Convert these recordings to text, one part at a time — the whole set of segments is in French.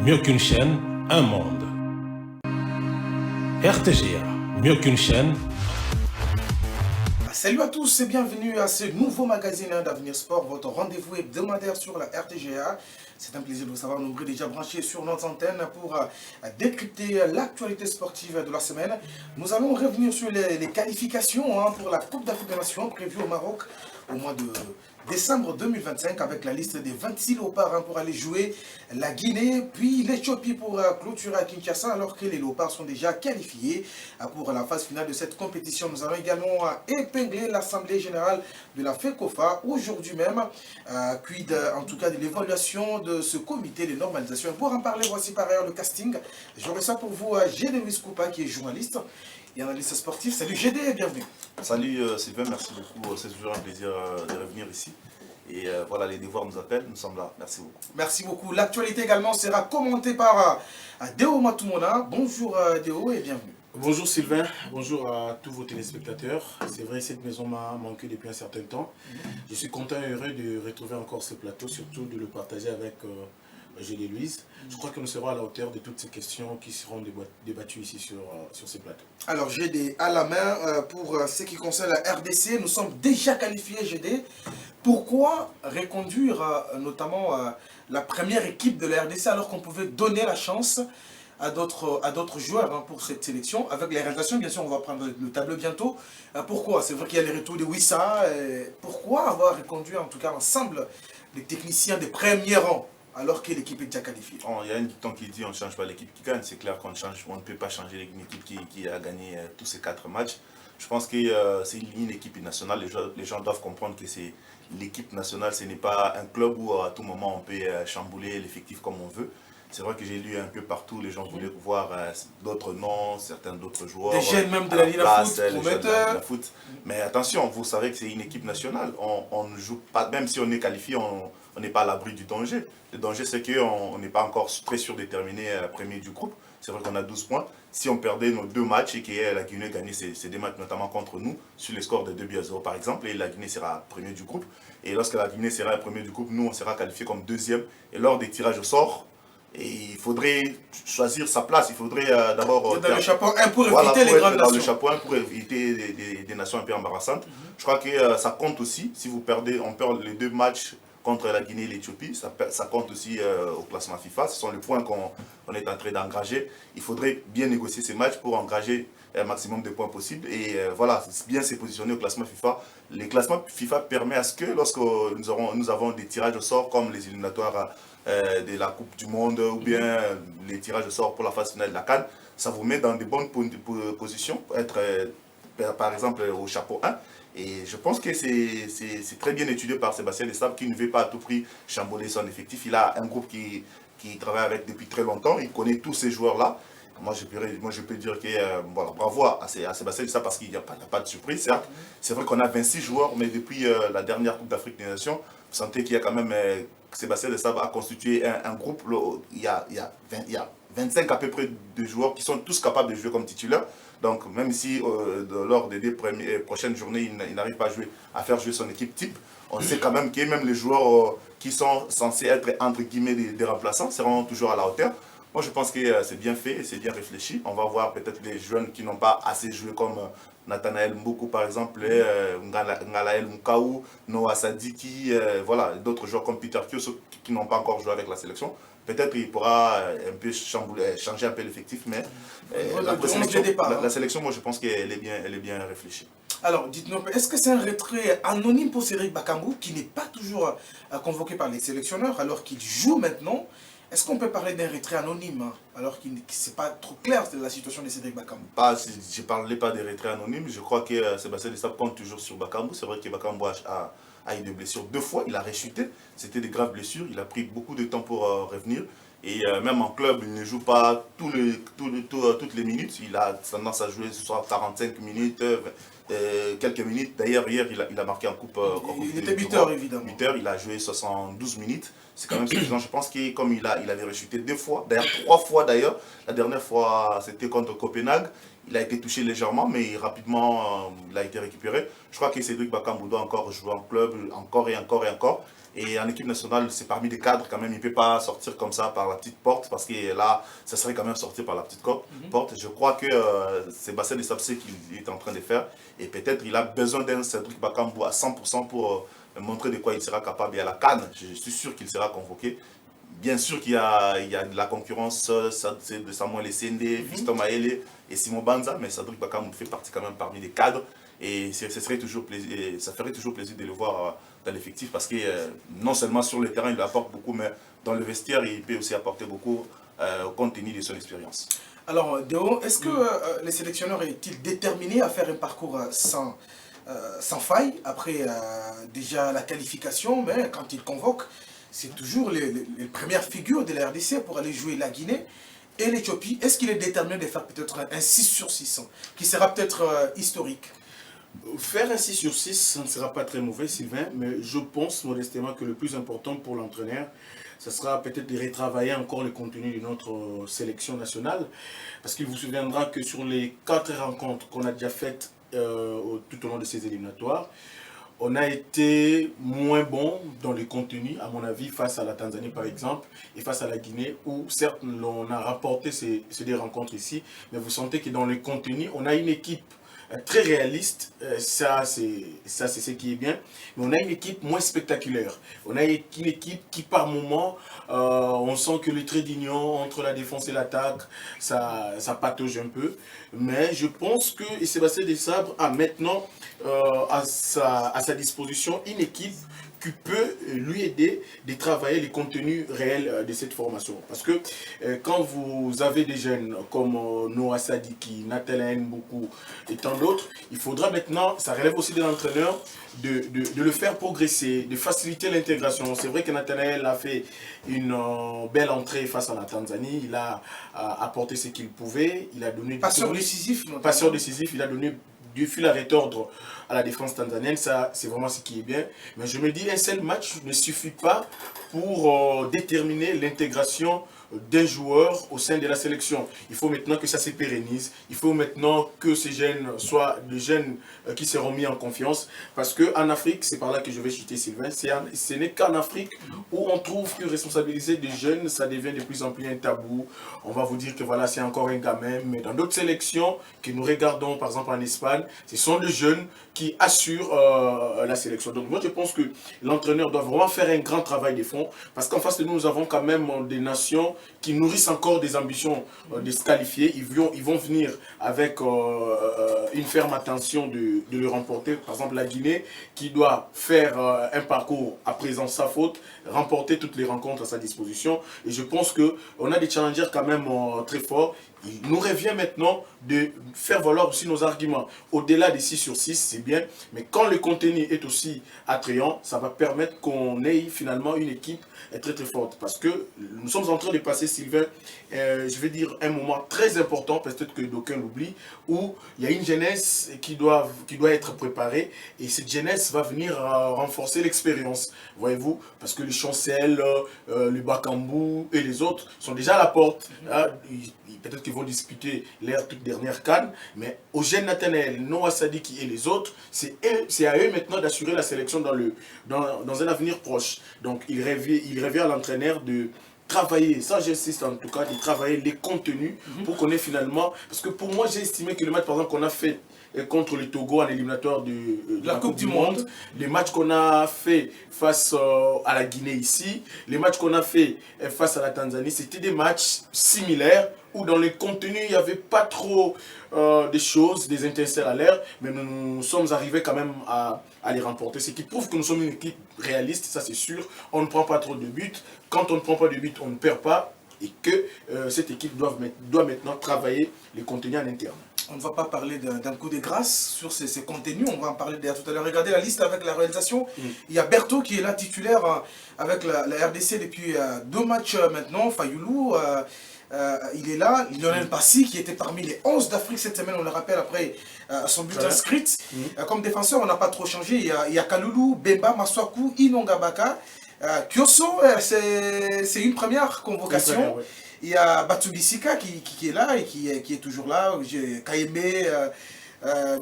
mieux qu'une chaîne, un monde. RTGA, mieux qu'une chaîne. Salut à tous et bienvenue à ce nouveau magazine d'Avenir Sport, votre rendez-vous hebdomadaire sur la RTGA. C'est un plaisir de vous savoir nombreux déjà branchés sur notre antenne pour décrypter l'actualité sportive de la semaine. Nous allons revenir sur les qualifications pour la Coupe d'Afrique des Nations prévue au Maroc au mois de décembre 2025 avec la liste des 26 léopards pour aller jouer la Guinée, puis l'Éthiopie pour clôturer à Kinshasa alors que les léopards sont déjà qualifiés pour la phase finale de cette compétition. Nous allons également épingler l'Assemblée Générale de la FECOFA aujourd'hui même, quid en tout cas de l'évaluation de ce comité de normalisation. Pour en parler, voici par ailleurs le casting. J'aurai ça pour vous, GD Luis Coupa qui est journaliste et analyste sportif. Salut GD et bienvenue. Salut Sylvain, merci beaucoup. C'est toujours un plaisir de revenir ici. Et voilà, les devoirs nous appellent, nous sommes là. Merci beaucoup. Merci beaucoup. L'actualité également sera commentée par Deo Matumona. Bonjour Deo et bienvenue. Bonjour Sylvain, bonjour à tous vos téléspectateurs. C'est vrai, cette maison m'a manqué depuis un certain temps. Je suis content et heureux de retrouver encore ce plateau, surtout de le partager avec GD Louise. Je crois que nous serons à la hauteur de toutes ces questions qui seront débattues ici sur ce plateau. Alors GD à la main pour ce qui concerne la RDC, nous sommes déjà qualifiés GD. Pourquoi reconduire notamment la première équipe de la RDC alors qu'on pouvait donner la chance à d'autres joueurs pour cette sélection? Avec les réalisations, bien sûr, on va prendre le tableau bientôt. Pourquoi? C'est vrai qu'il y a les retours de Wissa. Pourquoi avoir reconduit en tout cas l'ensemble des techniciens des premiers rangs alors que l'équipe est déjà qualifiée? Il y a une dicton qui dit on ne change pas l'équipe qui gagne. C'est clair qu'on ne peut pas changer une équipe qui a gagné tous ces 4 matchs. Je pense que c'est une équipe nationale. Les gens doivent comprendre que c'est l'équipe nationale. Ce n'est pas un club où à tout moment on peut chambouler l'effectif comme on veut. C'est vrai que j'ai lu un peu partout, les gens voulaient voir d'autres noms, certains d'autres joueurs. Des jeunes même de la Ligue de foot. Mais attention, vous savez que c'est une équipe nationale. On ne joue pas, même si on est qualifié, on n'est pas à l'abri du danger. Le danger, c'est qu'on n'est pas encore très sûr de terminer premier du groupe. C'est vrai qu'on a 12 points. Si on perdait nos 2 matchs et que la Guinée gagnait ces 2 matchs, notamment contre nous, sur les scores de 2-0 par exemple, et la Guinée sera premier du groupe. Et lorsque la Guinée sera premier du groupe, nous, on sera qualifié comme 2e. Et lors des tirages au sort, et il faudrait choisir sa place. Il faudrait d'abord... Dans le chapeau 1 pour éviter les grandes nations. Dans le chapeau 1 pour éviter des nations un peu embarrassantes. Je crois que ça compte aussi. Si vous perdez, on perd les 2 matchs contre la Guinée et l'Éthiopie, ça compte aussi au classement FIFA. Ce sont les points qu'on est en train d'engager. Il faudrait bien négocier ces matchs pour engager un maximum de points possibles. Et voilà, bien se positionner au classement FIFA. Le classement FIFA permet à ce que lorsque nous avons des tirages au sort comme les éliminatoires de la Coupe du Monde ou bien les tirages au sort pour la phase finale de la CAN, ça vous met dans de bonnes positions pour être par exemple au chapeau 1. Et je pense que c'est très bien étudié par Sébastien Desabre qui ne veut pas à tout prix chambouler son effectif. Il a un groupe qui travaille avec depuis très longtemps, il connaît tous ces joueurs-là. Moi, je peux dire que voilà, bravo à Sébastien Desabre parce qu'il n'y a pas de surprise, certes. C'est vrai qu'on a 26 joueurs, mais depuis la dernière Coupe d'Afrique des Nations, vous sentez qu'il y a quand même... Sébastien Desabre a constitué un groupe, il y a 25 à peu près de joueurs qui sont tous capables de jouer comme titulaires. Donc même si lors des 2 prochaines journées, il n'arrive pas à faire jouer son équipe type, on sait quand même que même les joueurs qui sont censés être entre guillemets des remplaçants seront toujours à la hauteur. Moi je pense que c'est bien fait, c'est bien réfléchi. On va voir peut-être des jeunes qui n'ont pas assez joué comme Nathanaël Mboukou par exemple, Ngalaël Moukaou, Noah Sadiki, voilà, d'autres joueurs comme Peter Kioso qui n'ont pas encore joué avec la sélection. Peut-être qu'il pourra un peu changer un peu l'effectif, mais la sélection, moi je pense qu'elle est bien réfléchie. Alors, dites-nous, est-ce que c'est un retrait anonyme pour Cédric Bakambu qui n'est pas toujours convoqué par les sélectionneurs alors qu'il joue maintenant? Est-ce qu'on peut parler d'un retrait anonyme alors que ce n'est pas trop clair la situation de Cédric Bakambu? Je ne parlais pas des retraits anonymes. Je crois que Sébastien Desabre compte toujours sur Bakambu. C'est vrai que Bakambu a eu des blessures 2 fois. Il a rechuté. C'était des graves blessures. Il a pris beaucoup de temps pour revenir. Et même en club, il ne joue pas toutes les minutes. Il a tendance à jouer soit 45 minutes, quelques minutes. D'ailleurs, hier, il a marqué en coupe. Il était buteur, évidemment. Buteur, il a joué 72 minutes. C'est quand même suffisant. Je pense que comme il avait rechuté 2 fois, d'ailleurs 3 fois d'ailleurs. La dernière fois, c'était contre Copenhague. Il a été touché légèrement, mais rapidement, il a été récupéré. Je crois que Cédric Bakambu doit encore jouer en club, encore et encore et encore. Et en équipe nationale, c'est parmi les cadres quand même. Il ne peut pas sortir comme ça par la petite porte, parce que là, ça serait quand même sortir par la petite porte. Je crois que Sébastien Desabre qu'il est en train de faire. Et peut-être il a besoin d'un Cédric Bakambu à 100% pour montrer de quoi il sera capable. Et à la CAN, je suis sûr qu'il sera convoqué. Bien sûr qu'il y a de la concurrence de Samuel Essende, Fiston Maele et Simon Banza, mais Cédric Bakambu fait partie quand même parmi les cadres. Et ça ferait toujours plaisir de le voir dans l'effectif parce que non seulement sur le terrain il apporte beaucoup, mais dans le vestiaire il peut aussi apporter beaucoup compte tenu de son expérience. Alors Déo, est-ce que les sélectionneurs est-il déterminés à faire un parcours sans faille après déjà la qualification, mais quand ils convoquent, c'est toujours les premières figures de la RDC pour aller jouer la Guinée et l'Éthiopie. Est-ce qu'il est déterminé de faire peut-être un 6 sur 6 qui sera peut-être historique? Faire un 6 sur 6, ça ne sera pas très mauvais, Sylvain, mais je pense modestement que le plus important pour l'entraîneur, ce sera peut-être de retravailler encore le contenu de notre sélection nationale, parce qu'il vous souviendra que sur les 4 rencontres qu'on a déjà faites tout au long de ces éliminatoires, on a été moins bon dans le contenu, à mon avis, face à la Tanzanie par exemple, et face à la Guinée, où certes on a rapporté ces 2 rencontres ici, mais vous sentez que dans le contenu, on a une équipe très réaliste, ça c'est ce qui est bien, mais on a une équipe moins spectaculaire. On a une équipe qui par moment, on sent que le trait d'union entre la défense et l'attaque, ça patauge un peu. Mais je pense que Sébastien Desabre a maintenant à sa disposition une équipe qui peut lui aider de travailler les contenus réels de cette formation. Parce que quand vous avez des jeunes comme Noah Sadiki, Nathalie beaucoup et tant d'autres, il faudra maintenant, ça relève aussi de l'entraîneur, de le faire progresser, de faciliter l'intégration. C'est vrai que Nathanaël a fait une belle entrée face à la Tanzanie, il a apporté ce qu'il pouvait, il a donné... Passeur décisif. Passeur décisif, il a donné du fil à retordre à la défense tanzanienne, ça c'est vraiment ce qui est bien. Mais je me dis, un seul match ne suffit pas pour déterminer l'intégration d'un joueur au sein de la sélection. Il faut maintenant que ça se pérennise, il faut maintenant que ces jeunes soient des jeunes qui seront mis en confiance, parce qu'en Afrique, c'est par là que je vais citer Sylvain, ce n'est qu'en Afrique où on trouve que responsabiliser des jeunes, ça devient de plus en plus un tabou. On va vous dire que voilà, c'est encore un gamin, mais dans d'autres sélections que nous regardons, par exemple en Espagne, ce sont des jeunes qui assurent la sélection. Donc moi je pense que l'entraîneur doit vraiment faire un grand travail de fond, parce qu'en face de nous, nous avons quand même des nations qui nourrissent encore des ambitions de se qualifier. Ils vont venir avec une ferme attention de le remporter. Par exemple la Guinée qui doit faire un parcours à présent sa faute, remporter toutes les rencontres à sa disposition. Et je pense qu'on a des challengers quand même très forts. Il nous revient maintenant de faire valoir aussi nos arguments. Au-delà des 6 sur 6, c'est bien, mais quand le contenu est aussi attrayant, ça va permettre qu'on ait finalement une équipe très très forte. Parce que nous sommes en train de passer, Sylvain, je vais dire un moment très important, peut-être que d'aucuns l'oublient, où il y a une jeunesse qui doit être préparée, et cette jeunesse va venir renforcer l'expérience, voyez-vous, parce que les Chancel, le Bakambu et les autres sont déjà à la porte. Peut-être qu'ils vont disputer leur toute dernière CAN, mais aux jeunes Nathanaël, Noah Sadiki et les autres, c'est à eux maintenant d'assurer la sélection dans un avenir proche. Donc il revient à l'entraîneur de travailler, ça j'insiste en tout cas, de travailler les contenus pour qu'on ait finalement, parce que pour moi j'ai estimé que le match par exemple qu'on a fait contre le Togo en éliminatoire de la Coupe du Monde, les matchs qu'on a fait face à la Guinée ici, les matchs qu'on a fait face à la Tanzanie, c'était des matchs similaires où dans les contenus il n'y avait pas trop des choses, des étincelles à l'air, mais nous sommes arrivés quand même à les remporter, ce qui prouve que nous sommes une équipe réaliste, ça c'est sûr. On ne prend pas trop de buts, quand on ne prend pas de buts on ne perd pas, et que cette équipe doit maintenant travailler les contenus en interne. On ne va pas parler d'un coup de grâce sur ces contenus, on va en parler d'ailleurs tout à l'heure. Regardez la liste avec la réalisation. Il y a Berthaud qui est là titulaire avec la RDC depuis 2 matchs maintenant. Fayoulou, il est là. Lionel Bassi, qui était parmi les 11 d'Afrique cette semaine, on le rappelle, après son but inscrit. Comme défenseur, on n'a pas trop changé. Il y a Kaloulou, Bemba, Maswaku, Inongabaka. Kyoso, c'est une première convocation. Il y a Batsubisika qui est là et qui est toujours là. Kaimbe,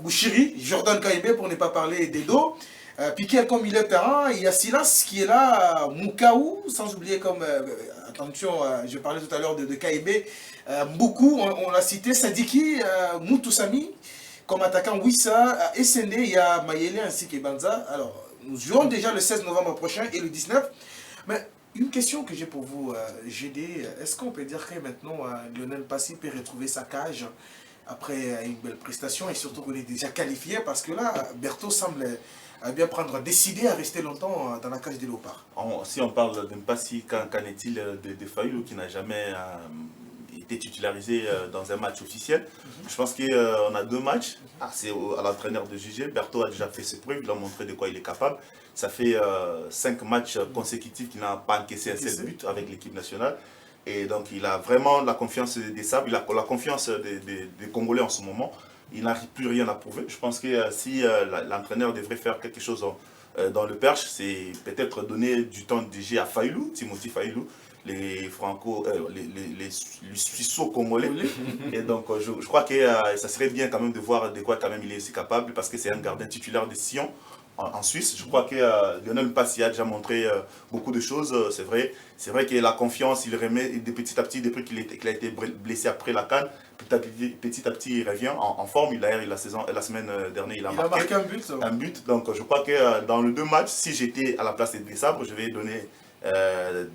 Bouchiri, Jordan Kaimbe pour ne pas parler d'Edo. Piqué comme milieu de terrain. Il y a Silas qui est là. Mukaou, sans oublier comme... attention, je parlais tout à l'heure de Kaimbe. Mboukou, on l'a cité. Sadiki, Moutoussami. Comme attaquant Wissa, SND, il y a Mayele ainsi que Banza. Alors, nous jouons déjà le 16 novembre prochain et le 19. Mais une question que j'ai pour vous, GD, est-ce qu'on peut dire que maintenant Lionel Bassi peut retrouver sa cage après une belle prestation et surtout qu'on est déjà qualifié parce que là, Berthaud semble bien décidé à rester longtemps dans la cage des Léopards. Si on parle de Bassi, qu'en est-il de Fayoulou qui n'a jamais été titularisé dans un match officiel? Je pense qu'on a 2 matchs. C'est à l'entraîneur de juger. Berthaud a déjà fait ses preuves, il a montré de quoi il est capable. Ça fait 5 matchs consécutifs qu'il n'a pas encaissé un seul but avec l'équipe nationale. Et donc il a vraiment la confiance des Sables, il a la confiance des Congolais en ce moment. Il n'a plus rien à prouver. Je pense que si l'entraîneur devrait faire quelque chose dans le Perche, c'est peut-être donner du temps de jeu à Fayoulou, Timothy Fayoulou, les Suisseaux-Congolais. Et donc je crois que ça serait bien quand même de voir de quoi quand même il est aussi capable, parce que c'est un gardien titulaire de Sion en Suisse. Je crois que Lionel Bassi a déjà montré beaucoup de choses, c'est vrai. C'est vrai que la confiance, il remet de petit à petit, depuis qu'il a été blessé après la CAN, petit à petit il revient en forme. La semaine dernière, il a marqué un but. Donc je crois que dans les 2 matchs, si j'étais à la place des Sabres, je vais donner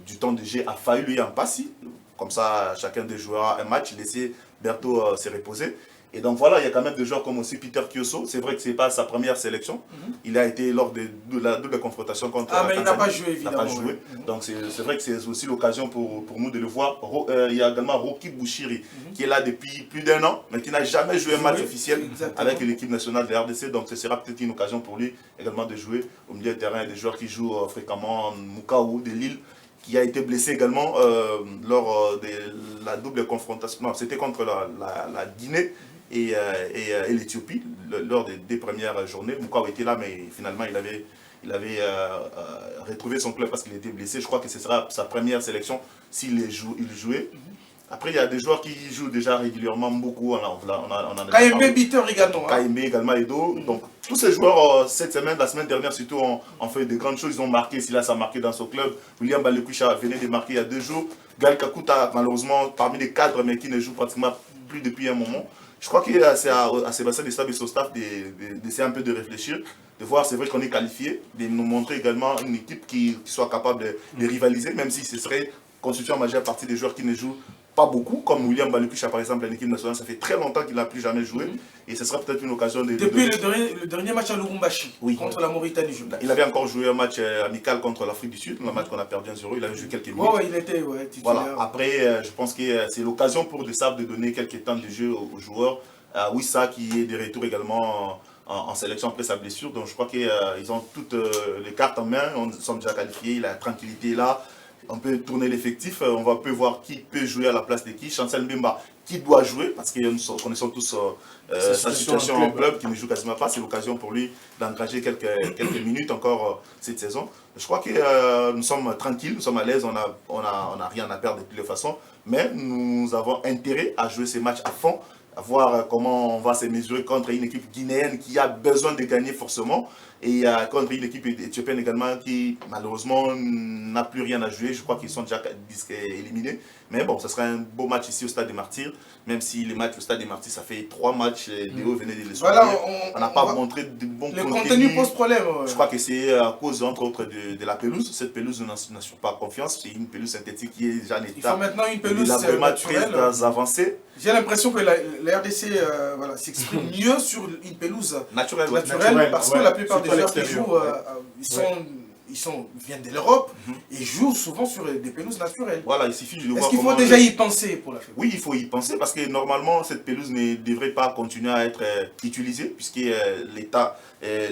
du temps de jeu à Fayoulou et à Bassi. Comme ça, chacun des joueurs a un match, laisser Berthaud se reposer. Et donc voilà, il y a quand même des joueurs comme aussi Peter Kyoso. C'est vrai que ce n'est pas sa première sélection. Il a été lors de la double confrontation contre mais il n'a pas joué, évidemment. Il n'a pas joué. Donc c'est vrai que c'est aussi l'occasion pour nous de le voir. Il y a également Rocky Bouchiri, qui est là depuis plus d'1 an, mais qui n'a jamais joué un match officiel avec l'équipe nationale de RDC. Donc ce sera peut-être une occasion pour lui également de jouer au milieu de terrain. Des joueurs qui jouent fréquemment, Mukaou de Lille, qui a été blessé également lors de la double confrontation. Non, c'était contre la Guinée et l'Éthiopie, lors des 2 premières journées. Mukaou était là, mais finalement il avait retrouvé son club parce qu'il était blessé. Je crois que ce sera sa première sélection s'il jouait. Après, il y a des joueurs qui jouent déjà régulièrement beaucoup. Kaimbe Bitter également. Kaimbe également, Edo. Donc, tous ces joueurs, cette semaine, la semaine dernière surtout, ont fait de grandes choses. Ils ont marqué, Silas a marqué dans son club. William Balekoucha venait de marquer il y a 2 jours. Gal Kakuta, malheureusement, parmi les cadres, mais qui ne joue pratiquement plus depuis un moment. Je crois que c'est à Sébastien Desabre et son staff d'essayer un peu de réfléchir, de voir, c'est vrai qu'on est qualifié, de nous montrer également une équipe qui soit capable de rivaliser, même si ce serait constitué en majeure partie des joueurs qui ne jouent pas beaucoup, comme William Balekoucha par exemple, l'équipe nationale, ça fait très longtemps qu'il n'a plus jamais joué, et ce sera peut-être une occasion de... Depuis le dernier match à Lubumbashi, contre la Mauritanie. Il avait encore joué un match amical contre l'Afrique du Sud, un match qu'on a perdu 1-0, il avait joué quelques minutes. Il était titulaire. Voilà. Après, je pense que c'est l'occasion pour les Sables de donner quelques temps de jeu aux joueurs. Wissa qui est de retour également en sélection après sa blessure, donc je crois qu'ils ont toutes les cartes en main, on sommes déjà qualifiés, la tranquillité est là. On peut tourner l'effectif, on va voir qui peut jouer à la place de qui. Chancel Mbemba, qui doit jouer, parce que nous connaissons tous sa situation en club, qui ne joue quasiment pas. C'est l'occasion pour lui d'engager quelques minutes encore cette saison. Je crois que nous sommes tranquilles, nous sommes à l'aise, on n'a rien à perdre de toutes les façons. Mais nous avons intérêt à jouer ces matchs à fond, à voir comment on va se mesurer contre une équipe guinéenne qui a besoin de gagner forcément, et contre une équipe éthiopienne également qui malheureusement n'a plus rien à jouer. Je crois qu'ils sont déjà éliminés. Mais bon, ce sera un beau match ici au Stade des Martyrs, même si les matchs au Stade des Martyrs, ça fait 3 matchs, Léo venait de les souligner. Voilà, on n'a pas montré de bons contenus. Le contenu pose problème. Je crois que c'est à cause, entre autres, de la pelouse. Cette pelouse, nous n'assure pas confiance. C'est une pelouse synthétique qui est déjà en état. Il faut maintenant une pelouse naturelle. Avancée. J'ai l'impression que la RDC s'exprime mieux sur une pelouse naturelle, parce que la plupart des joueurs qui jouent, viennent de l'Europe et jouent souvent sur des pelouses naturelles. Voilà, il suffit de voir. Est-ce qu'il faut déjà y penser pour la FEB? Oui, il faut y penser parce que normalement, cette pelouse ne devrait pas continuer à être utilisée puisque l'État,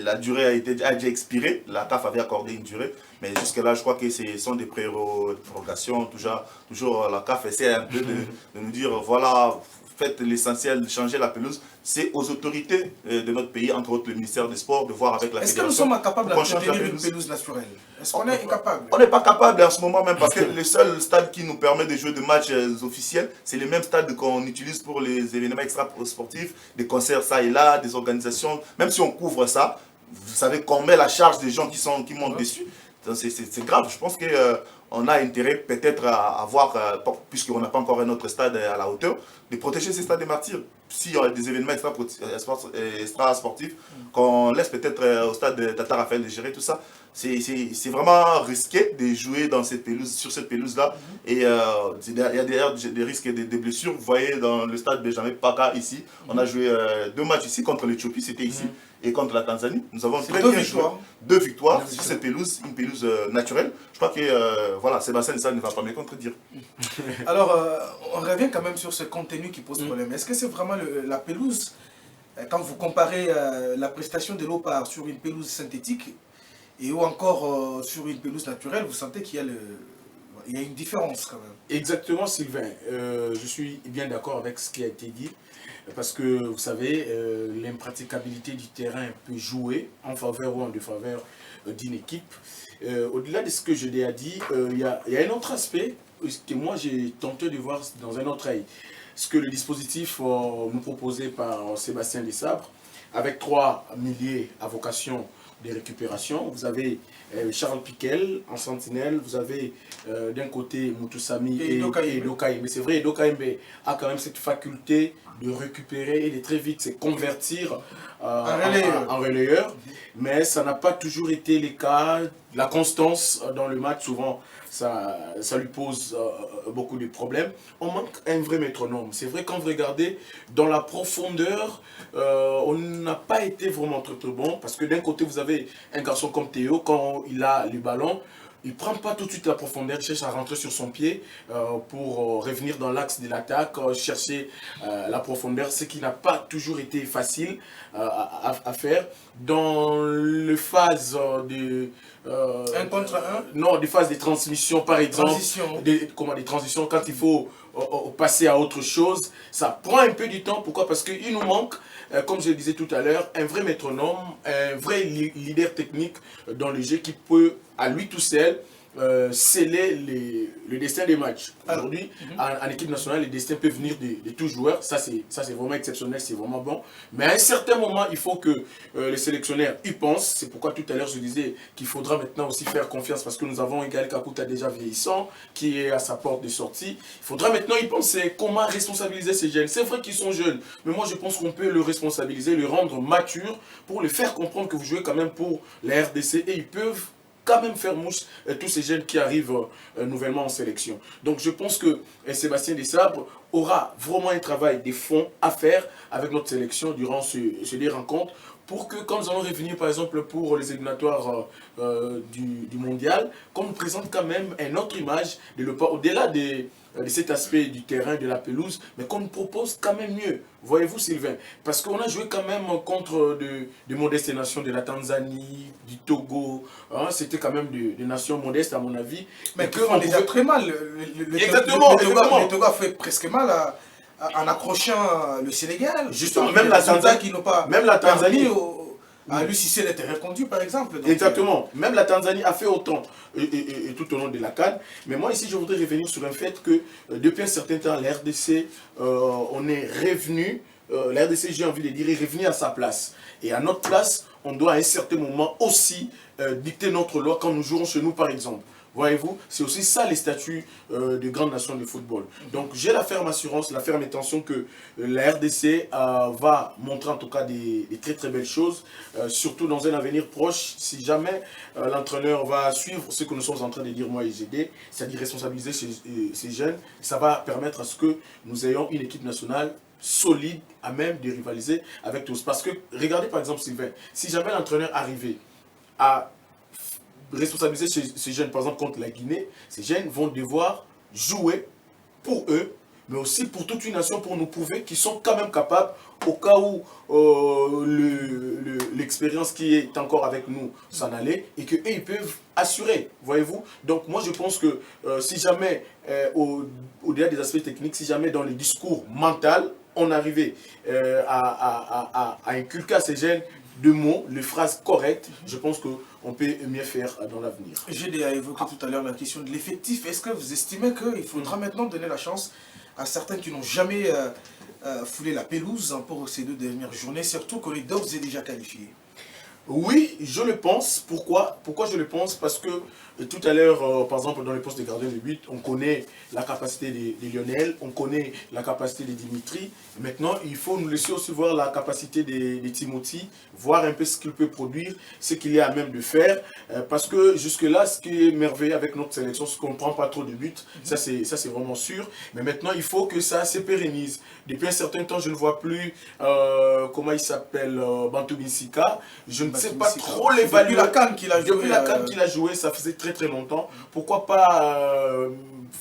la durée a déjà expiré. La CAF avait accordé une durée. Mais jusque-là, je crois que ce sont des prérogations. Toujours la CAF essaie un peu de nous dire, voilà, faites l'essentiel, changer la pelouse. C'est aux autorités de notre pays, entre autres le ministère des Sports, de voir avec la fédération. Est-ce que nous sommes incapables d'entretenir une pelouse naturelle? Est-ce qu'on est incapable? On n'est pas capable en ce moment même parce que le seul stade qui nous permet de jouer de matchs officiels, c'est les mêmes stades qu'on utilise pour les événements extra-sportifs, des concerts ça et là, des organisations. Même si on couvre ça, vous savez qu'on met la charge des gens qui montent dessus. C'est grave. Je pense qu'on a intérêt peut-être à avoir, puisqu'on n'a pas encore un autre stade à la hauteur, de protéger ces stades des martyrs. S'il y a des événements extra-sportifs, qu'on laisse peut-être au stade de Tata Raphaël de gérer tout ça. C'est vraiment risqué de jouer dans cette pelouse, sur cette pelouse-là. Et il y a d'ailleurs des risques de blessures. Vous voyez dans le stade Benjamin Paka ici, on a joué 2 matchs ici contre l'Éthiopie, c'était ici. Et contre la Tanzanie, nous avons très bien joué. 2 victoires sur cette pelouse, une pelouse naturelle. Je crois que voilà, Sébastien Dessal ne va pas me contredire. Alors, on revient quand même sur ce contenu qui pose problème. Est-ce que c'est vraiment la pelouse, quand vous comparez la prestation de l'OPAR sur une pelouse synthétique et ou encore sur une pelouse naturelle, vous sentez qu'il y a une différence quand même? Exactement, Sylvain. Je suis bien d'accord avec ce qui a été dit. Parce que, vous savez, l'impraticabilité du terrain peut jouer en faveur ou en défaveur d'une équipe. Au-delà de ce que je l'ai dit, il y a un autre aspect que moi j'ai tenté de voir dans un autre œil. Ce que le dispositif nous proposé par Sébastien Desabres, avec 3 milliers à vocation de récupération. Vous avez Charles Piquel en sentinelle, vous avez d'un côté Moutoussamy et Edo Kaïmbe. C'est vrai, Edo Kaïmbe a quand même cette faculté de récupérer et de très vite se convertir en relayeur. Mais ça n'a pas toujours été le cas. La constance dans le match, souvent, ça lui pose beaucoup de problèmes. On manque un vrai métronome. C'est vrai, quand vous regardez dans la profondeur, on n'a pas été vraiment très bon. Parce que d'un côté, vous avez un garçon comme Théo, quand il a le ballon, il ne prend pas tout de suite la profondeur, il cherche à rentrer sur son pied pour revenir dans l'axe de l'attaque, chercher la profondeur, ce qui n'a pas toujours été facile à faire. Dans les phases de... 1 contre 1? Non, des phases de transmission par exemple. Des transitions, quand il faut passer à autre chose, ça prend un peu du temps. Pourquoi? Parce qu'il nous manque, comme je le disais tout à l'heure, un vrai métronome, un vrai leader technique dans le jeu qui peut, à lui tout seul, sceller le destin des matchs. Aujourd'hui, en équipe nationale, les destins peuvent venir de tous joueurs. Ça, c'est vraiment exceptionnel, c'est vraiment bon. Mais à un certain moment, il faut que les sélectionneurs y pensent. C'est pourquoi tout à l'heure, je disais qu'il faudra maintenant aussi faire confiance parce que nous avons un Gaël Kakuta déjà vieillissant qui est à sa porte de sortie. Il faudra maintenant y penser comment responsabiliser ces jeunes. C'est vrai qu'ils sont jeunes, mais moi, je pense qu'on peut le responsabiliser, le rendre mature pour le faire comprendre que vous jouez quand même pour la RDC et ils peuvent quand même faire mouche tous ces jeunes qui arrivent nouvellement en sélection. Donc je pense que Sébastien Desabres aura vraiment un travail de fond à faire avec notre sélection durant ces rencontres pour que quand nous allons revenir par exemple pour les éliminatoires du mondial, qu'on nous présente quand même une autre image de l'OPAR, au-delà de cet aspect du terrain, de la pelouse, mais qu'on nous propose quand même mieux. Voyez-vous Sylvain, parce qu'on a joué quand même contre de modestes nations, de la Tanzanie, du Togo, hein, c'était quand même des nations modestes à mon avis. Mais qui font déjà très mal. Exactement, le Togo a fait presque mal en accrochant le Sénégal. Justement, même la Tanzanie qui n'ont pas Tanzanie à lui, si c'est l'intérêt conduit, par exemple. Donc, exactement. Même la Tanzanie a fait autant et tout au long de la CAN. Mais moi, ici, je voudrais revenir sur un fait que depuis un certain temps, la RDC, on est revenu, la RDC, j'ai envie de dire, est revenu à sa place. Et à notre place, on doit à un certain moment aussi dicter notre loi quand nous jouons chez nous, par exemple. Voyez-vous, c'est aussi ça les statuts de grandes nations de football. Donc j'ai la ferme assurance, la ferme intention que la RDC va montrer en tout cas des très très belles choses, surtout dans un avenir proche, si jamais l'entraîneur va suivre ce que nous sommes en train de dire moi et GD, c'est-à-dire responsabiliser ces jeunes, ça va permettre à ce que nous ayons une équipe nationale solide, à même de rivaliser avec tous. Parce que, regardez par exemple Sylvain, si jamais l'entraîneur arrivait à responsabiliser ces jeunes, par exemple contre la Guinée, ces jeunes vont devoir jouer pour eux, mais aussi pour toute une nation, pour nous prouver qu'ils sont quand même capables, au cas où l'expérience qui est encore avec nous s'en allait, et qu'eux, ils peuvent assurer, voyez-vous. Donc moi, je pense que si jamais, au-delà des aspects techniques, si jamais dans le discours mental, on arrivait à inculquer à ces jeunes de mots, les phrases correctes, je pense qu'on peut mieux faire dans l'avenir. J'ai évoqué tout à l'heure la question de l'effectif. Est-ce que vous estimez qu'il faudra maintenant donner la chance à certains qui n'ont jamais foulé la pelouse pour ces 2 dernières journées, surtout qu'on est d'ores et déjà qualifiés? Oui, je le pense. Pourquoi je le pense? Parce que tout à l'heure, par exemple, dans les postes de gardien de but, on connaît la capacité de Lionel, on connaît la capacité de Dimitri. Maintenant, il faut nous laisser aussi voir la capacité de Timothy, voir un peu ce qu'il peut produire, ce qu'il est à même de faire. Parce que jusque-là, ce qui est merveilleux avec notre sélection, c'est qu'on ne prend pas trop de buts. Ça, c'est vraiment sûr. Mais maintenant, il faut que ça se pérennise. Depuis un certain temps, je ne vois plus, comment il s'appelle, Bantou Binsika. Je ne sais pas trop l'évaluer. Depuis la CAN qu'il a joué. Depuis la CAN qu'il a joué, ça faisait très longtemps. Pourquoi pas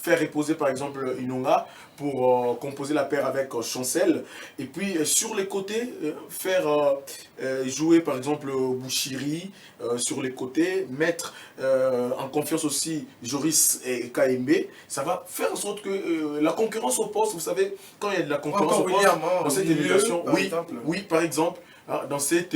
faire reposer par exemple Inonga pour composer la paire avec Chancel. Et puis sur les côtés, faire jouer par exemple Bouchiri sur les côtés, mettre en confiance aussi Joris et KMB. Ça va faire en sorte que la concurrence au poste, vous savez, quand il y a de la concurrence au poste, dans cette émulation, oui, par exemple, dans cette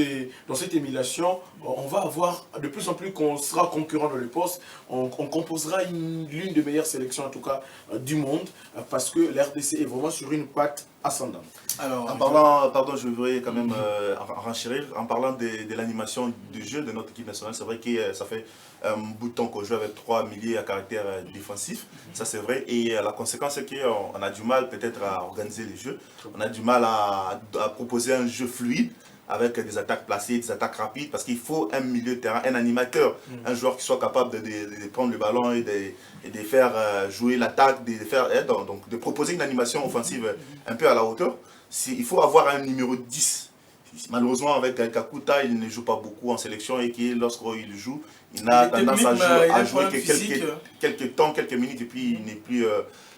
émulation, on va avoir de plus en plus qu'on sera concurrent dans le poste, on composera l'une des meilleures sélections en tout cas du monde, parce que l'RDC est vraiment sur une patte ascendante. Alors, en parlant, pardon, je voudrais quand même renchérir, en parlant de l'animation du jeu de notre équipe nationale, c'est vrai que ça fait un bout de temps qu'on joue avec 3 milieux à caractère défensif, ça c'est vrai, et la conséquence c'est qu'on a du mal peut-être à organiser les jeux, on a du mal à proposer un jeu fluide, avec des attaques placées, des attaques rapides, parce qu'il faut un milieu de terrain, un animateur, un joueur qui soit capable de prendre le ballon et de faire jouer l'attaque, donc de proposer une animation offensive un peu à la hauteur. Il faut avoir un numéro 10. Malheureusement, avec Kakuta, il ne joue pas beaucoup en sélection et lorsqu'il joue, il a tendance à jouer quelques minutes et puis il n'est plus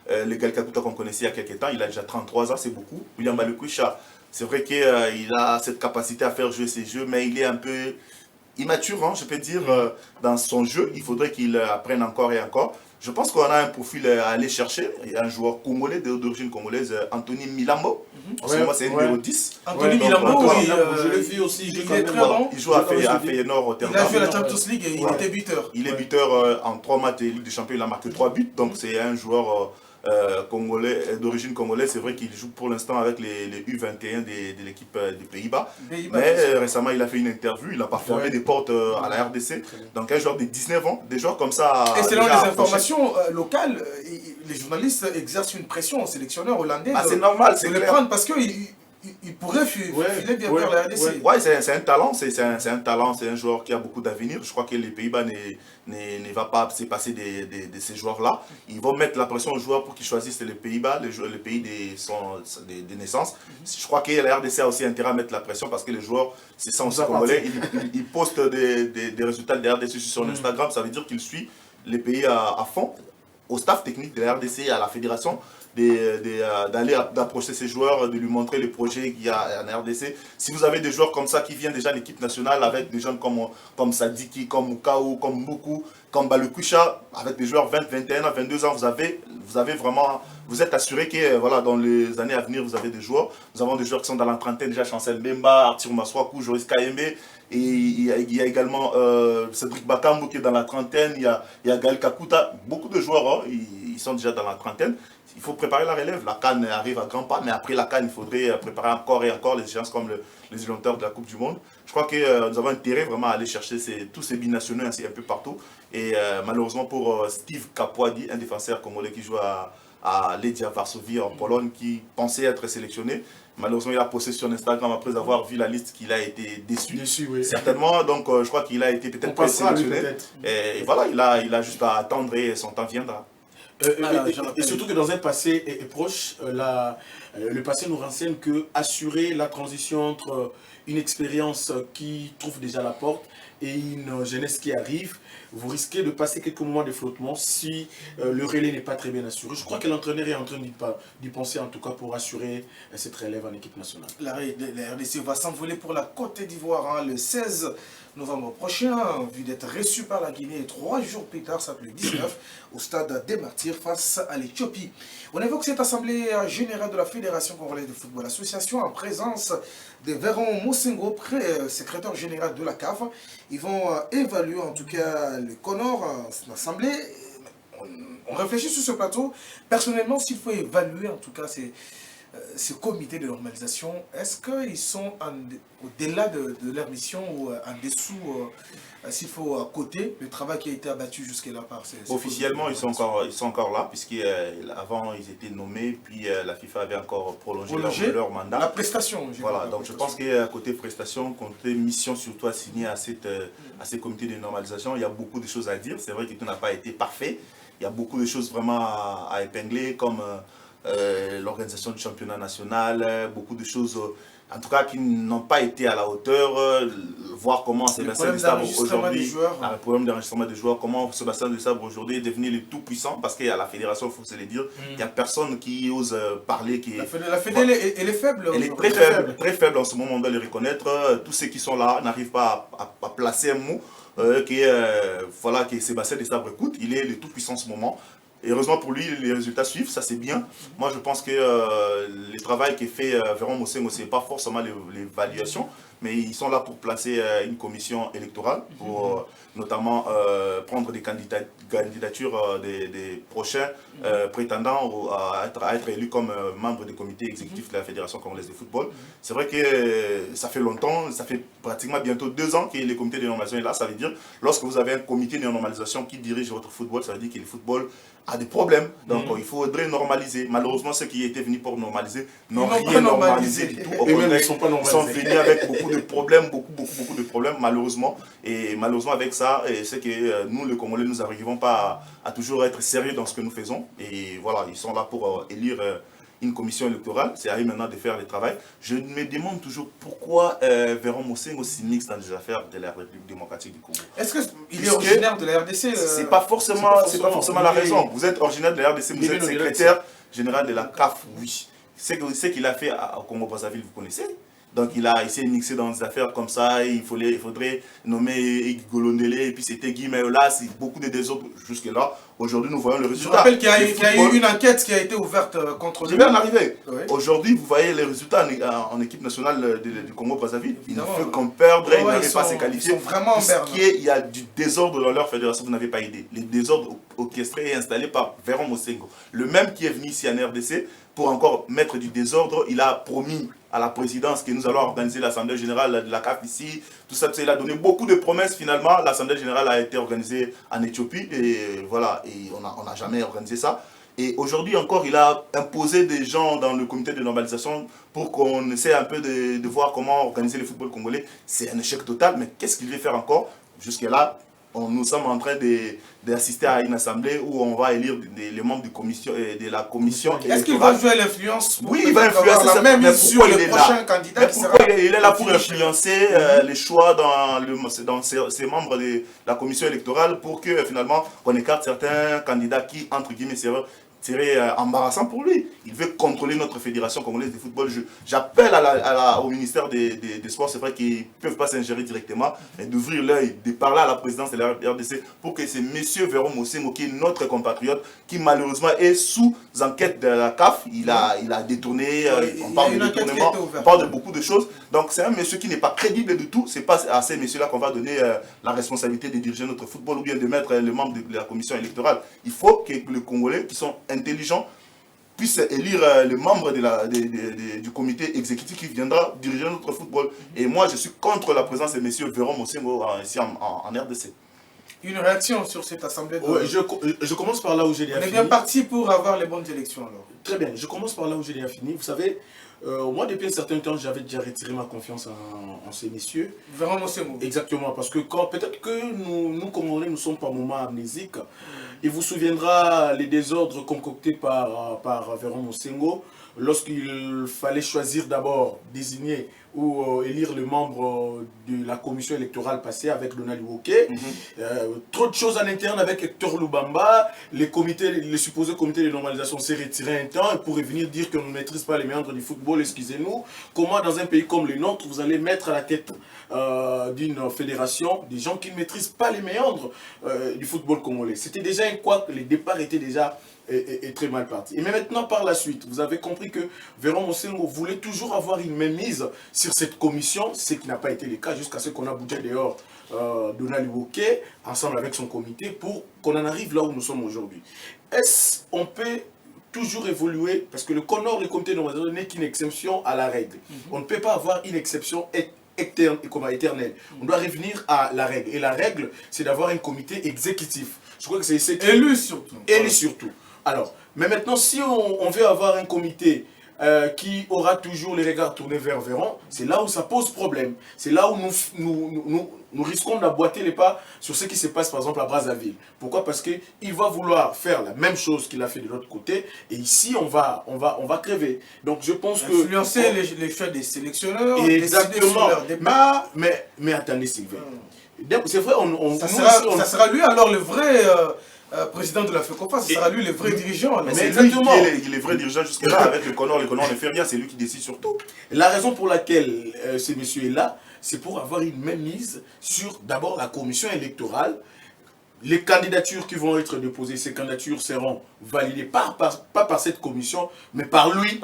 le Kakuta qu'on connaissait il y a quelques temps. Il a déjà 33 ans, c'est beaucoup. William Balekoucha, c'est vrai qu'il a cette capacité à faire jouer ses jeux, mais il est un peu immature, hein, je peux dire, dans son jeu. Il faudrait qu'il apprenne encore et encore. Je pense qu'on a un profil à aller chercher. Il y a un joueur congolais, d'origine congolaise, Anthony Milambo. En ce moment, c'est le numéro 10. Anthony Milambo, je l'ai vu aussi. Il est très bon. Il joue à Feyenoord Rotterdam. Il a fait la Champions League et il était buteur. Il est buteur en 3 matchs de Ligue des Champions. Il a marqué 3 buts. Donc, c'est un joueur congolais, d'origine congolaise. C'est vrai qu'il joue pour l'instant avec les U21 de l'équipe des Pays-Bas. Mais récemment, il a fait une interview. Il n'a pas fermé des portes à la RDC. Donc, un joueur de 19 ans, des joueurs comme ça. Et selon les informations locales, les journalistes exercent une pression au sélectionneur hollandais. C'est normal, c'est clair. Le prendre parce qu'il pourrait filer bien vers la RDC. Ouais, c'est un talent, c'est un talent, c'est un joueur qui a beaucoup d'avenir. Je crois que les Pays-Bas ne va pas se passer de ces joueurs-là. Ils vont mettre la pression aux joueurs pour qu'ils choisissent les Pays-Bas, le pays des naissances. Je crois que la RDC a aussi intérêt à mettre la pression parce que les joueurs, c'est ça aussi congolais, ils postent des résultats de la RDC sur son Instagram, ça veut dire qu'ils suivent les pays à fond, au staff technique de la RDC, à la fédération, d'aller d'approcher ces joueurs, de lui montrer les projets qu'il y a en RDC. Si vous avez des joueurs comme ça qui viennent déjà de l'équipe nationale, avec des jeunes comme Sadiki, comme Mukau, comme Mbuku, comme Balekoucha, avec des joueurs 20, 21 ans, 22 ans, vous êtes assuré que voilà, dans les années à venir, vous avez des joueurs. Nous avons des joueurs qui sont dans la trentaine, déjà Chancel Mbemba, Arthur Maswaku, Joris KMB. Et il y a également Cédric Bakambu qui est dans la trentaine, il y a Gaël Kakuta. Beaucoup de joueurs, hein, ils sont déjà dans la trentaine. Il faut préparer la relève. La CAN arrive à grands pas, mais après la CAN, il faudrait préparer encore et encore les échéances comme les élémentaires de la Coupe du Monde. Je crois que nous avons intérêt vraiment à aller chercher tous ces binationaux ainsi un peu partout. Et malheureusement pour Steve Kapwadi, un défenseur congolais qui joue à Legia Varsovie en Pologne, qui pensait être sélectionné. Malheureusement, il a posté sur Instagram après avoir vu la liste qu'il a été déçu. Oui. Certainement, donc je crois qu'il a été peut-être pas sélectionné. Et voilà, il a juste à attendre et son temps viendra. Et surtout que dans un passé proche, le passé nous renseigne que assurer la transition entre une expérience qui trouve déjà la porte et une jeunesse qui arrive, vous risquez de passer quelques moments de flottement si le relais n'est pas très bien assuré. Je crois que l'entraîneur est en train d'y penser, en tout cas, pour assurer cette relève en équipe nationale. La RDC va s'envoler pour la Côte d'Ivoire le 16 novembre prochain, en vue d'être reçu par la Guinée 3 jours plus tard, ça le 19, au stade des Martyrs face à l'Éthiopie. On évoque cette assemblée générale de la Fédération congolaise de football association en présence de Véron Mosengo, secrétaire général de la CAF. Ils vont évaluer en tout cas le Conor, l'assemblée. On réfléchit sur ce plateau. Personnellement, s'il faut évaluer en tout cas ce comité de normalisation, est-ce qu'ils sont au-delà de leur mission ou en dessous, s'il faut à côté, le travail qui a été abattu jusque-là par ces... Officiellement, ils sont encore là, puisqu'avant ils étaient nommés, puis la FIFA avait encore prolongé leur mandat. La prestation. Voilà, donc je pense qu'à côté prestation, côté mission surtout assignée à ces comités de normalisation, il y a beaucoup de choses à dire. C'est vrai que tout n'a pas été parfait. Il y a beaucoup de choses vraiment à épingler, comme l'organisation du championnat national, beaucoup de choses, en tout cas, qui n'ont pas été à la hauteur. Voir comment Sébastien Desabre aujourd'hui, le problème d'enregistrement des joueurs, comment Sébastien Desabre aujourd'hui est devenu le tout puissant, parce qu'à la fédération, il faut se le dire, il n'y a personne qui ose parler. La fédé, elle est faible. Elle est très faible en ce moment, on doit le reconnaître. Tous ceux qui sont là n'arrivent pas à placer un mot. Voilà, que Sébastien Desabre écoute, il est le tout puissant en ce moment. Et heureusement pour lui, les résultats suivent, ça c'est bien. Moi je pense que le travail qui est fait Véron Mosengo, ce n'est pas forcément l'évaluation, mais ils sont là pour placer une commission électorale, pour notamment prendre des candidatures des prochains prétendants à être élus comme membres du comité exécutif de la Fédération congolaise de football. C'est vrai que ça fait longtemps, ça fait pratiquement bientôt 2 ans que le comité de normalisation est là. Ça veut dire, lorsque vous avez un comité de normalisation qui dirige votre football, ça veut dire que le football a des problèmes. Donc il faudrait normaliser. Malheureusement, ceux qui étaient venus pour normaliser n'ont rien normalisé du tout. Au contraire, ils sont venus avec beaucoup de problèmes, beaucoup de problèmes, malheureusement. Et malheureusement, avec ça, c'est que nous, les Congolais, nous n'arrivons pas à toujours être sérieux dans ce que nous faisons. Et voilà, ils sont là pour élire une commission électorale. C'est à eux maintenant de faire le travail. Je me demande toujours pourquoi Véron Mosengo s'immisce dans les affaires de la République démocratique du Congo. Est-ce qu'il est originaire de la RDC? C'est pas forcément la raison. Vous êtes originaire de la RDC, vous êtes secrétaire général de la CAF, oui. Ce qu'il a fait au Congo-Brazzaville, vous connaissez. Donc il s'est mixé dans des affaires comme ça, il faudrait nommer Iggy Golondele, et puis c'était Guy Mayola, c'est beaucoup de désordres jusque-là. Aujourd'hui, nous voyons le résultat. Je rappelle qu'il y a eu une enquête qui a été ouverte contre lui. Je vais en arriver. Oui. Aujourd'hui, vous voyez les résultats en équipe nationale du Congo-Brazzaville. Ils ne font qu'en perdre, ils n'arrivent pas à se qualifier. Ils sont vraiment en berne. Il y a du désordre dans leur fédération, vous n'avez pas idée. Les désordres orchestrés et installés par Véron Mosengo. Le même qui est venu ici en RDC pour encore mettre du désordre, il a promis à la présidence que nous allons organiser l'Assemblée Générale de la CAF ici. Tout ça, il a donné beaucoup de promesses. Finalement, l'Assemblée Générale a été organisée en Éthiopie. Et voilà, et on n'a jamais organisé ça. Et aujourd'hui encore, il a imposé des gens dans le comité de normalisation pour qu'on essaie un peu de voir comment organiser le football congolais. C'est un échec total, mais qu'est-ce qu'il veut faire encore? Jusque-là, nous sommes en train d'assister à une assemblée où on va élire les membres de la commission. Est-ce qu'il va jouer l'influence? Oui, il va influencer la même sur le prochain candidat. Pourquoi il est là pour influencer les choix dans ces membres de la commission électorale pour que finalement on écarte certains candidats qui, entre guillemets, serait embarrassant pour lui. Il veut contrôler notre fédération congolaise de football. J'appelle au ministère des Sports, c'est vrai qu'ils ne peuvent pas s'ingérer directement, mais d'ouvrir l'œil, de parler à la présidence de la RDC pour que c'est M. Véron Mosengo, qui est notre compatriote, qui malheureusement est sous enquête de la CAF, il a détourné, on parle de détournement, on parle de beaucoup de choses. Donc c'est un monsieur qui n'est pas crédible du tout. Ce n'est pas à ces messieurs-là qu'on va donner la responsabilité de diriger notre football ou bien de mettre les membres de la commission électorale. Il faut que les Congolais qui sont intelligents puissent élire les membres du comité exécutif qui viendra diriger notre football. Et moi, je suis contre la présence de M. Véron Mosengo ici en RDC. Une réaction sur cette assemblée de... Ouais, je commence par là où j'ai déjà fini. On est bien parti pour avoir les bonnes élections alors. Très bien, je commence par là où j'ai déjà fini. Vous savez, moi depuis un certain temps, j'avais déjà retiré ma confiance en ces messieurs. Véron Mosengo. Exactement, parce que peut-être que nous Congolais, nous sommes par moments amnésiques. Il vous souviendra les désordres concoctés par Véron Mosengo lorsqu'il fallait choisir d'abord, désigner ou élire le membre de la commission électorale passée avec Donald Iwoké. Trop de choses en interne avec Hector Lubamba. Le supposé comité de normalisation s'est retiré un temps et pourrait venir dire qu'on ne maîtrise pas les méandres du football, excusez-nous. Comment dans un pays comme le nôtre, vous allez mettre à la tête d'une fédération des gens qui ne maîtrisent pas les méandres du football congolais? C'était déjà un quoi, le départ était déjà est très mal parti. Et mais maintenant, par la suite, vous avez compris que Véron Mosengo voulait toujours avoir une mainmise sur cette commission, ce qui n'a pas été le cas jusqu'à ce qu'on a bougé dehors Donald Iwoké, ensemble avec son comité, pour qu'on en arrive là où nous sommes aujourd'hui. Est-ce qu'on peut toujours évoluer, parce que le CONOR, le comité de normalisation, n'est qu'une exception à la règle. On ne peut pas avoir une exception éternelle. On doit revenir à la règle. Et la règle, c'est d'avoir un comité exécutif. Je crois que c'est élu surtout. Élu surtout. Alors, mais maintenant, si on veut avoir un comité qui aura toujours les regards tournés vers Véron, c'est là où ça pose problème. C'est là où nous risquons d'aboîter les pas sur ce qui se passe par exemple à Brazzaville. Pourquoi? Parce qu'il va vouloir faire la même chose qu'il a fait de l'autre côté, et ici on va crever. Donc je pense que... Influencer les choix des sélectionneurs, exactement. décider sur leur départ. Mais attendez Sylvain. C'est vrai, ça sera lui alors le vrai... président de la FECOFA, ce sera lui le vrai dirigeant. Mais c'est lui qui est le vrai dirigeant jusque-là avec le CONOR. Le CONOR ne fait rien, c'est lui qui décide surtout. La raison pour laquelle ce monsieur est là, c'est pour avoir une mainmise sur d'abord la commission électorale. Les candidatures qui vont être déposées, ces candidatures seront validées pas par cette commission, mais par lui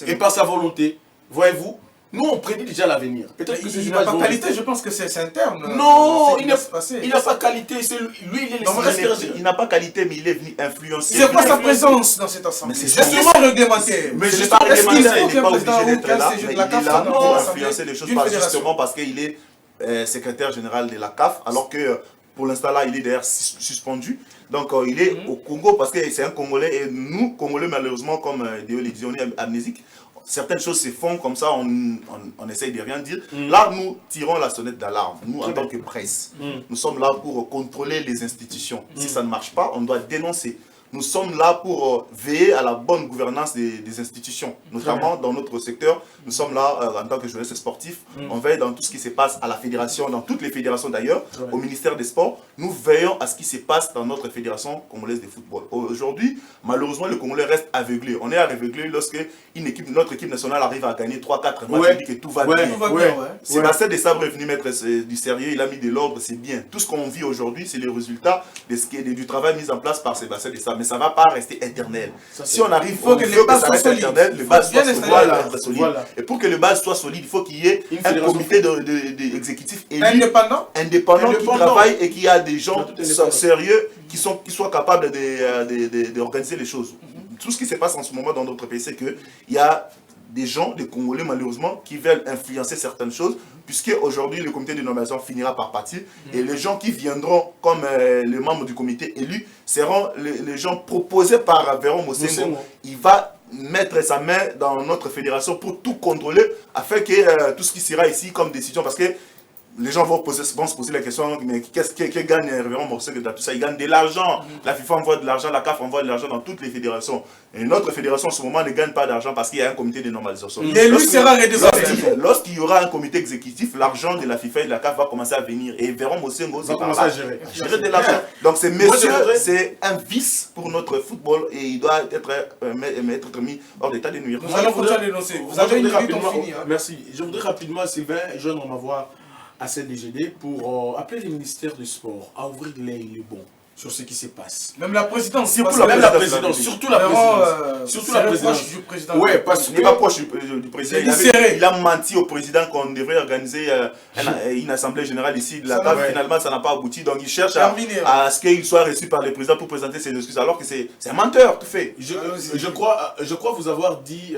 et par sa volonté. Voyez-vous? Nous, on prédit déjà l'avenir. Peut-être que il n'a pas qualité, je pense que c'est interne. Non, il n'a pas qualité. Lui, il est le il n'a pas qualité, mais il est venu influencer. C'est quoi sa présence dans cette assemblée? C'est justement réglementé. Mais je ne sais pas est-ce qu'il faut qu'un pas président obligé d'être là, mais il est là pour influencer les choses, justement parce qu'il est secrétaire général de la CAF, alors que pour l'instant là, il est d'ailleurs suspendu. Donc il est au Congo parce que c'est un Congolais, et nous, Congolais, malheureusement, comme Déo le dit, on est amnésiques. Certaines choses se font comme ça, on essaye de rien dire. Là, nous tirons la sonnette d'alarme. Nous, en tant que presse, nous sommes là pour contrôler les institutions. Si ça ne marche pas, on doit dénoncer. Nous sommes là pour veiller à la bonne gouvernance des institutions, notamment dans notre secteur. Nous sommes là en tant que journaliste sportif. On veille dans tout ce qui se passe à la fédération, dans toutes les fédérations d'ailleurs, au ministère des Sports. Nous veillons à ce qui se passe dans notre fédération congolaise de football. Aujourd'hui, malheureusement, le Congolais reste aveuglé. On est aveuglé lorsque notre équipe nationale arrive à gagner 3-4 matchs et dit que tout va bien. Sébastien Desabre est venu mettre du sérieux, il a mis de l'ordre, c'est bien. Tout ce qu'on vit aujourd'hui, c'est le résultat du travail mis en place par Sébastien Desabre. Mais ça ne va pas rester éternel. Si on arrive, il faut que les bases soient solides. Le base soit solide. Et pour que le base soit solide, il faut qu'il y ait un comité exécutif élu, indépendant qui travaille et qui a des gens sérieux qui soient capables d'organiser les choses. Tout ce qui se passe en ce moment dans notre pays, c'est qu'il y a des gens, des Congolais malheureusement, qui veulent influencer certaines choses, puisque aujourd'hui le comité de nomination finira par partir, et les gens qui viendront comme les membres du comité élus seront les gens proposés par Véron Mosengo. Il va mettre sa main dans notre fédération pour tout contrôler, afin que tout ce qui sera ici comme décision, parce que les gens vont se poser la question, mais qu'est-ce que gagne Véron Mosengo dans tout ça? Il gagne de l'argent. La FIFA envoie de l'argent, la CAF envoie de l'argent dans toutes les fédérations. Et notre fédération en ce moment ne gagne pas d'argent parce qu'il y a un comité de normalisation. Et lui sera redevable. Lorsqu'il y aura un comité exécutif, l'argent de la FIFA et de la CAF va commencer à venir. Et Véron Mosengo va commencer à gérer de l'argent. Donc c'est c'est un vice pour notre football et il doit être mis hors d'état de nuire. Nous allons continuer à dénoncer. Vous avez une minute, on finit. Merci. Je voudrais rapidement, Sylvain, joindre ma voix à celle du GD pour appeler le ministère du Sport à ouvrir les bons sur ce qui se passe. Même la présidence. Surtout la présidence. Surtout la présidence du président. Ouais, parce qu'il n'est pas proche du président. Il a menti au président qu'on devrait organiser une assemblée générale ici de la CAF. Finalement, ça n'a pas abouti. Donc il cherche à ce qu'il soit reçu par le président pour présenter ses excuses, alors que c'est un menteur, tout fait. Je crois vous avoir dit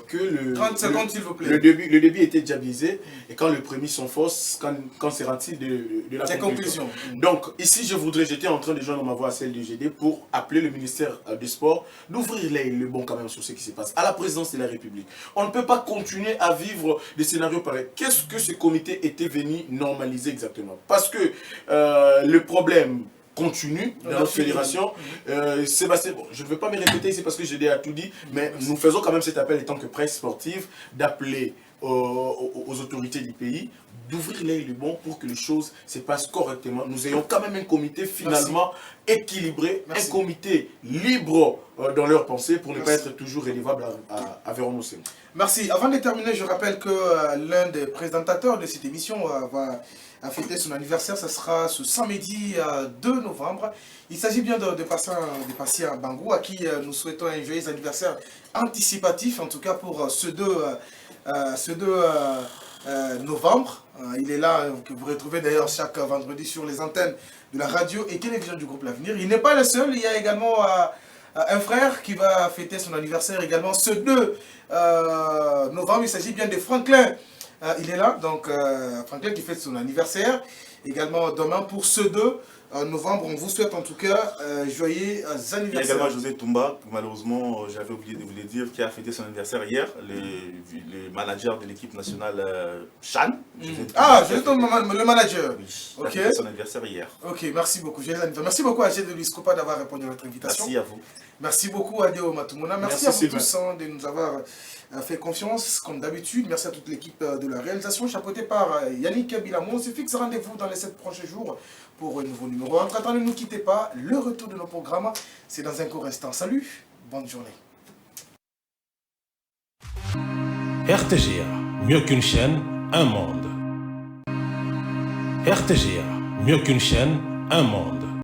que le 30 secondes, s'il vous plaît. Le début était déjà biaisé, et quand le premier sont fausses, quand c'est rendu de la conclusion. Donc ici, j'étais en train de joindre ma voix à celle du GD pour appeler le ministère du Sport d'ouvrir le bon quand même sur ce qui se passe à la présidence de la République. On ne peut pas continuer à vivre des scénarios pareils. Qu'est-ce que ce comité était venu normaliser exactement? Parce que le problème continue dans notre fédération. Sébastien, bon, je ne veux pas me répéter, c'est parce que j'ai déjà tout dit, mais nous faisons quand même cet appel en tant que presse sportive d'appeler aux autorités du pays d'ouvrir l'œil du bon pour que les choses se passent correctement. Nous ayons quand même un comité finalement équilibré, un comité libre dans leurs pensées pour ne pas être toujours élevable à Véron Ossem. Merci. Avant de terminer, je rappelle que l'un des présentateurs de cette émission va fêter son anniversaire. Ce sera ce samedi 2 novembre. Il s'agit bien de Patient Bangou, à qui nous souhaitons un joyeux anniversaire anticipatif, en tout cas pour ce 2 novembre. Il est là, que vous retrouvez d'ailleurs chaque vendredi sur les antennes de la radio et télévision du groupe L'Avenir. Il n'est pas le seul, il y a également un frère qui va fêter son anniversaire également ce 2 novembre. Il s'agit bien de Franklin. Il est là, donc Franklin qui fête son anniversaire également demain pour ce 2 novembre. On vous souhaite en tout cas joyeux anniversaire. Il y a également José Toumba, malheureusement j'avais oublié de vous le dire, qui a fêté son anniversaire hier, le manager de l'équipe nationale Chan. José Toumba, le manager. Oui, il a fêté son anniversaire hier. Ok, merci beaucoup. Merci beaucoup à Gilles de Luiscopa d'avoir répondu à notre invitation. Merci à vous. Merci beaucoup à Deo Matumuna. Merci à vous tous de nous avoir fait confiance, comme d'habitude. Merci à toute l'équipe de la réalisation, chapeautée par Yannick Bilamo. On se fixe rendez-vous dans les 7 prochains jours pour un nouveau numéro. Entre-temps, ne nous quittez pas. Le retour de nos programmes, c'est dans un court instant. Salut, bonne journée. RTGA, mieux qu'une chaîne, un monde. RTGA, mieux qu'une chaîne, un monde.